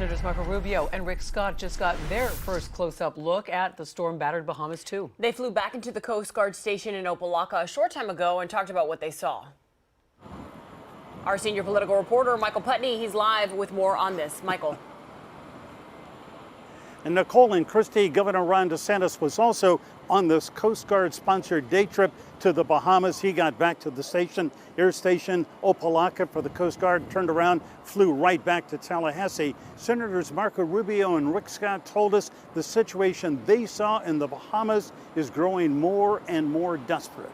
Senators Marco Rubio and Rick Scott just got their first close-up look at the storm-battered Bahamas, too. They flew back into the Coast Guard station in Opelika a short time ago and talked about what they saw. Our senior political reporter, Michael Putney, he's live with more on this. Michael. And Nicole and Christy, Governor Ron DeSantis was also on this Coast Guard-sponsored day trip to the Bahamas. He got back to the station, air station, Opelika for the Coast Guard, turned around, flew right back to Tallahassee. Senators Marco Rubio and Rick Scott told us the situation they saw in the Bahamas is growing more and more desperate.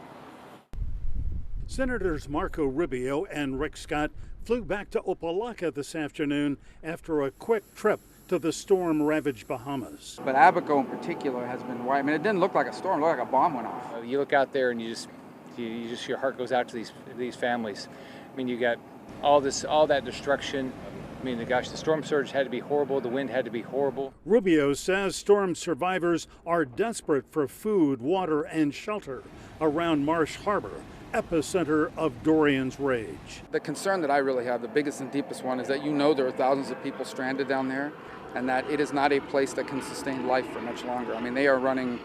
Senators Marco Rubio and Rick Scott flew back to Opelika this afternoon after a quick trip to the storm-ravaged Bahamas. But Abaco in particular has been wide. I mean, it didn't look like a storm, it looked like a bomb went off. You look out there and your heart goes out to these families. I mean, you got all that destruction. I mean, the storm surge had to be horrible, the wind had to be horrible. Rubio says storm survivors are desperate for food, water, and shelter around Marsh Harbor, epicenter of Dorian's rage. The concern that I really have, the biggest and deepest one, is that there are thousands of people stranded down there, and that it is not a place that can sustain life for much longer. I mean, they are running,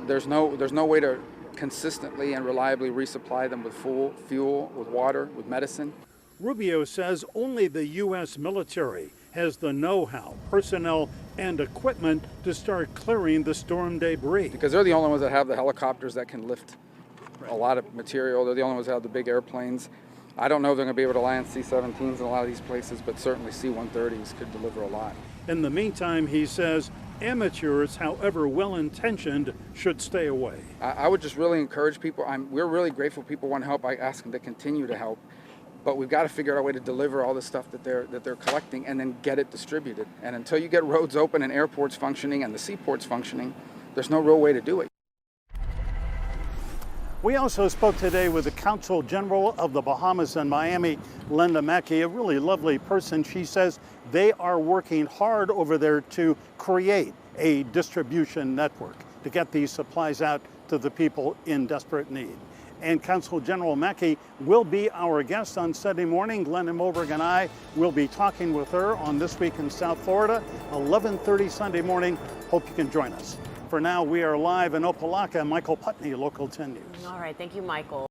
there's no way to consistently and reliably resupply them with fuel, with water, with medicine. Rubio says only the U.S. military has the know-how, personnel, and equipment to start clearing the storm debris. Because they're the only ones that have the helicopters that can lift a lot of material. They're the only ones that have the big airplanes. I don't know if they're going to be able to land C-17s in a lot of these places, but certainly C-130s could deliver a lot. In the meantime, he says, amateurs, however well-intentioned, should stay away. I would just really encourage people. We're really grateful people want to help. I ask them to continue to help. But we've got to figure out a way to deliver all the stuff that they're collecting and then get it distributed. And until you get roads open and airports functioning and the seaports functioning, there's no real way to do it. We also spoke today with the Consul General of the Bahamas and Miami, Linda Mackey, a really lovely person. She says they are working hard over there to create a distribution network to get these supplies out to the people in desperate need. And Consul General Mackey will be our guest on Sunday morning. Glenn Moberg and I will be talking with her on This Week in South Florida, 11:30 Sunday morning. Hope you can join us. For now, we are live in Opelika. Michael Putney, Local 10 News. All right, thank you, Michael.